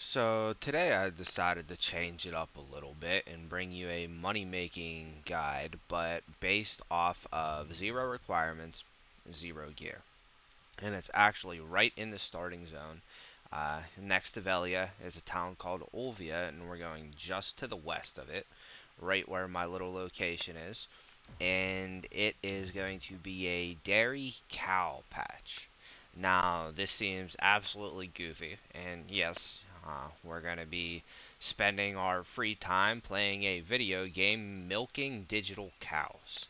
So today I decided to change it up a little bit and bring you a money making guide, but based off of zero requirements, zero gear. And it's actually right in the starting zone. Next to Velia is a town called Olvia, and we're going just to the west of it, right where my little location is. And it is going to be a dairy cow patch. Now, this seems absolutely goofy, and yes, we're going to be spending our free time playing a video game milking digital cows.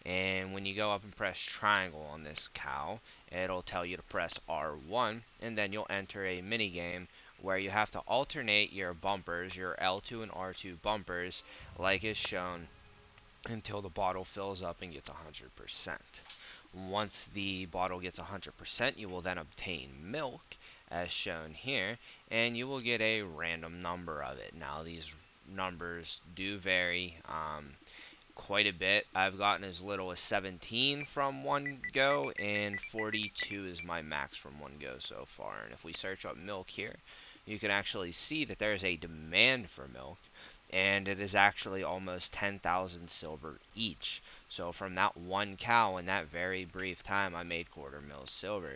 And when you go up and press triangle on this cow, it'll tell you to press R1, and then you'll enter a mini game where you have to alternate your bumpers, your L2 and R2 bumpers, like is shown until the bottle fills up and gets 100%. Once the bottle gets 100%, you will then obtain milk, as shown here, and you will get a random number of it. Now, these numbers do vary quite a bit. I've gotten as little as 17 from one go, and 42 is my max from one go so far. And if we search up milk here, you can actually see that there's a demand for milk, and it is actually almost 10,000 silver each. So from that one cow in that very brief time, I made quarter mil silver.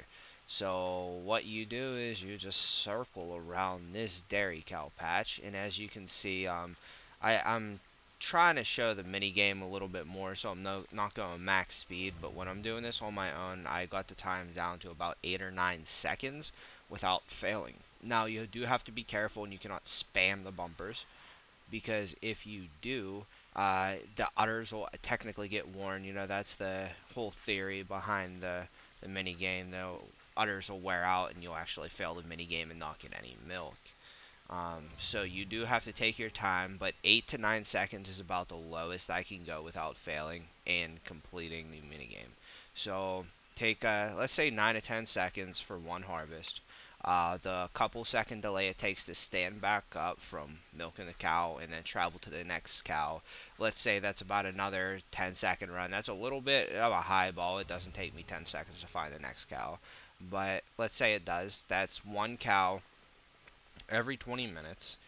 So what you do is you just circle around this dairy cow patch, and as you can see, I'm trying to show the mini game a little bit more, so I'm not going max speed. But when I'm doing this on my own, I got the time down to about 8 or 9 seconds without failing. Now you do have to be careful, and you cannot spam the bumpers, because if you do, the udders will technically get worn. You know, that's the whole theory behind the mini game. The udders will wear out, and you'll actually fail the mini game and not get any milk. So you do have to take your time, but 8 to 9 seconds is about the lowest I can go without failing and completing the minigame. So take, let's say 9 to 10 seconds for one harvest. The couple second delay it takes to stand back up from milking the cow and then travel to the next cow. Let's say that's about another 10-second run. That's a little bit of a high ball. It doesn't take me 10 seconds to find the next cow. But let's say it does. That's one cow every 20 minutes,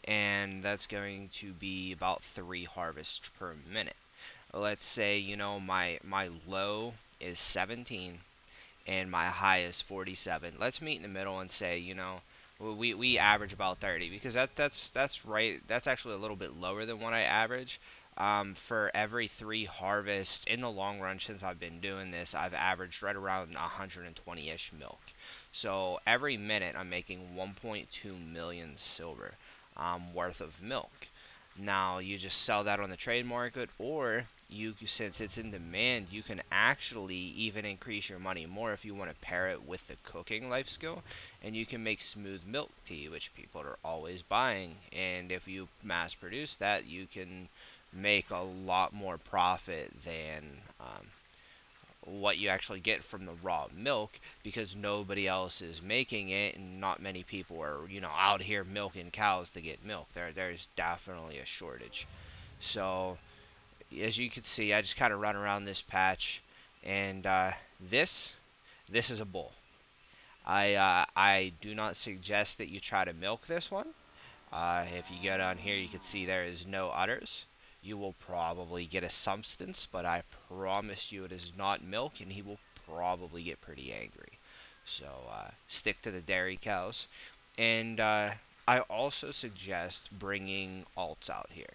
and that's going to be about 3 harvests per minute. Let's say, my low is 17 and my high is 47. Let's meet in the middle and say, we average about 30, because that's right. That's actually a little bit lower than what I average. For every 3 harvests in the long run, since I've been doing this, I've averaged right around 120-ish milk. So every minute I'm making 1.2 million silver worth of milk. Now you just sell that on the trade market, or since it's in demand, you can actually even increase your money more if you want to pair it with the cooking life skill, and you can make smooth milk tea, which people are always buying. And if you mass produce that, you can make a lot more profit than what you actually get from the raw milk, because nobody else is making it, and not many people are out here milking cows to get milk. There's definitely a shortage. So as you can see, I just kind of run around this patch, and this this is a bull. I do not suggest that you try to milk this one. If you go down here, you can see there is no udders. You will probably get a substance, but I promise you it is not milk, and he will probably get pretty angry. So stick to the dairy cows. And I also suggest bringing alts out here.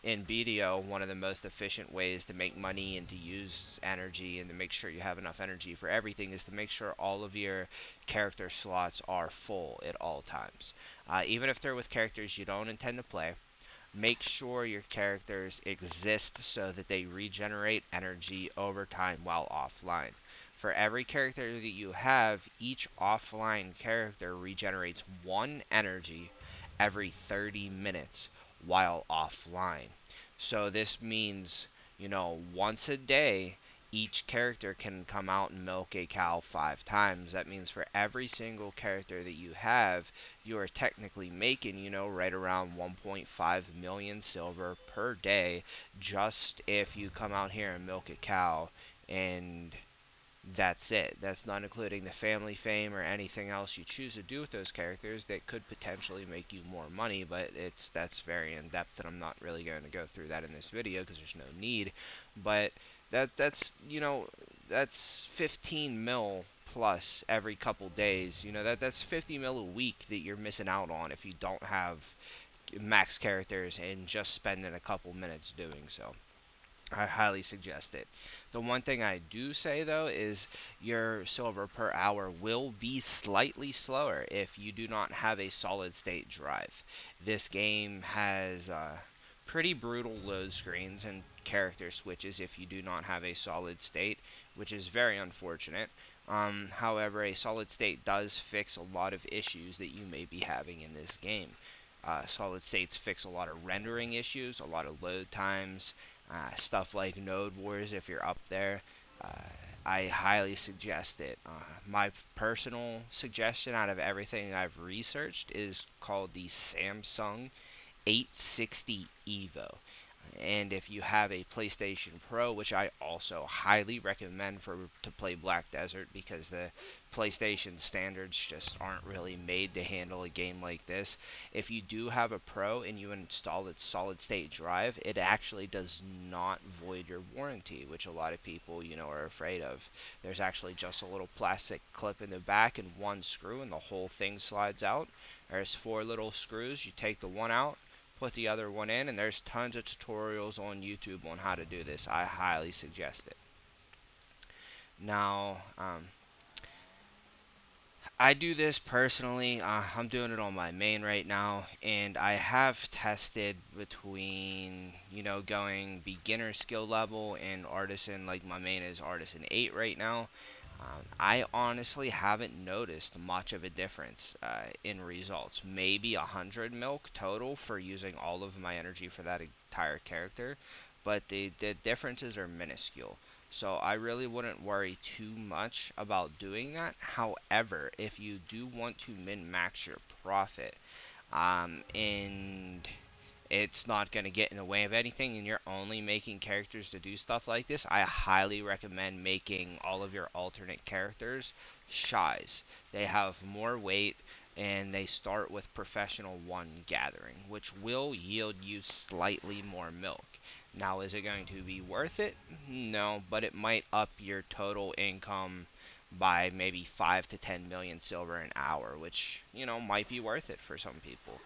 In BDO, one of the most efficient ways to make money and to use energy and to make sure you have enough energy for everything is to make sure all of your character slots are full at all times. Even if they're with characters you don't intend to play, make sure your characters exist so that they regenerate energy over time while offline. For every character that you have, each offline character regenerates 1 energy every 30 minutes while offline. So this means, once a day, each character can come out and milk a cow 5 times. That means for every single character that you have, you are technically making, right around 1.5 million silver per day, just if you come out here and milk a cow. And That's it. That's not including the family fame or anything else you choose to do with those characters that could potentially make you more money, but that's very in depth and I'm not really going to go through that in this video because there's no need. But that's 15 mil plus every couple days. That's 50 mil a week that you're missing out on if you don't have max characters and just spending a couple minutes doing so. I highly suggest it. The one thing I do say though is your silver per hour will be slightly slower if you do not have a solid state drive. This game has pretty brutal load screens and character switches if you do not have a solid state, which is very unfortunate. However, a solid state does fix a lot of issues that you may be having in this game. Solid states fix a lot of rendering issues, a lot of load times, stuff like Node Wars if you're up there. Uh, I highly suggest it. My personal suggestion out of everything I've researched is called the Samsung 860 Evo. And if you have a PlayStation Pro, which I also highly recommend to play Black Desert because the PlayStation standards just aren't really made to handle a game like this. If you do have a Pro and you install its solid state drive, it actually does not void your warranty, which a lot of people, are afraid of. There's actually just a little plastic clip in the back and one screw and the whole thing slides out. There's 4 little screws. You take the one out, put the other one in, and there's tons of tutorials on YouTube on how to do this. I highly suggest it. Now, I do this personally. I'm doing it on my main right now, and I have tested between, going beginner skill level and artisan. Like my main is artisan 8 right now. I honestly haven't noticed much of a difference in results. Maybe 100 milk total for using all of my energy for that entire character, but the differences are minuscule. So I really wouldn't worry too much about doing that. However, if you do want to min-max your profit, and it's not going to get in the way of anything and you're only making characters to do stuff like this, I highly recommend making all of your alternate characters shies. They have more weight and they start with professional 1 gathering, which will yield you slightly more milk. Now, is it going to be worth it? No, but it might up your total income by maybe 5 to 10 million silver an hour, which, might be worth it for some people.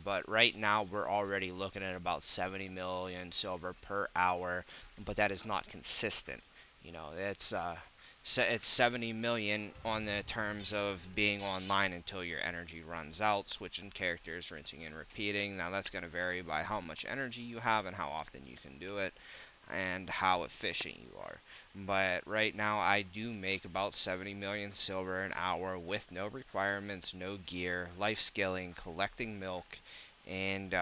But right now we're already looking at about 70 million silver per hour, but that is not consistent. It's 70 million on the terms of being online until your energy runs out, switching characters, rinsing and repeating. Now that's going to vary by how much energy you have and how often you can do it and how efficient you are. But right now I do make about 70 million silver an hour with no requirements, no gear, life skilling, collecting milk, and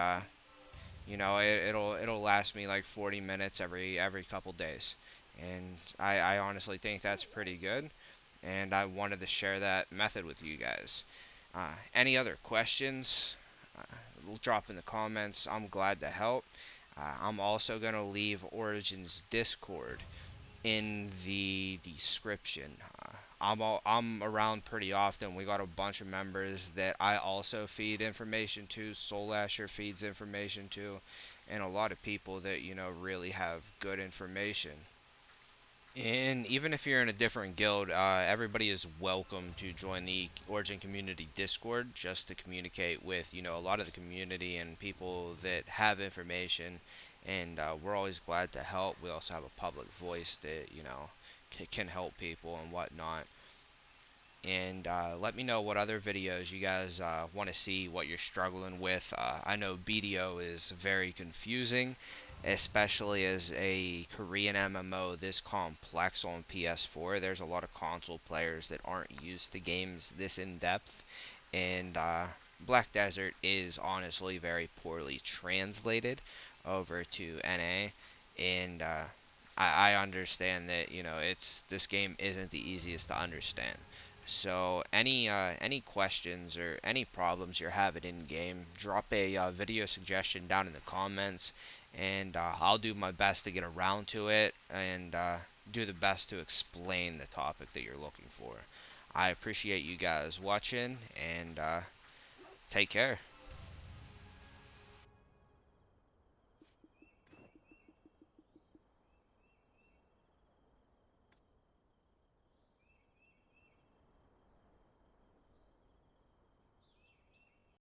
it'll last me like 40 minutes every couple days. And I honestly think that's pretty good, and I wanted to share that method with you guys. Any other questions? Drop in the comments. I'm glad to help. I'm also going to leave Origin's Discord in the description. I'm around pretty often. We got a bunch of members that I also feed information to. Soul Asher feeds information to, and a lot of people that really have good information. And even if you're in a different guild, everybody is welcome to join the Origin Community Discord just to communicate with, a lot of the community and people that have information. And we're always glad to help. We also have a public voice that, can help people and whatnot. And let me know what other videos you guys want to see, what you're struggling with. I know BDO is very confusing, especially as a Korean MMO this complex on PS4. There's a lot of console players that aren't used to games this in depth, and Black Desert is honestly very poorly translated over to NA, and I understand that this game isn't the easiest to understand. So any questions or any problems you're having in game, drop a video suggestion down in the comments, and I'll do my best to get around to it and do the best to explain the topic that you're looking for. I appreciate you guys watching, and take care.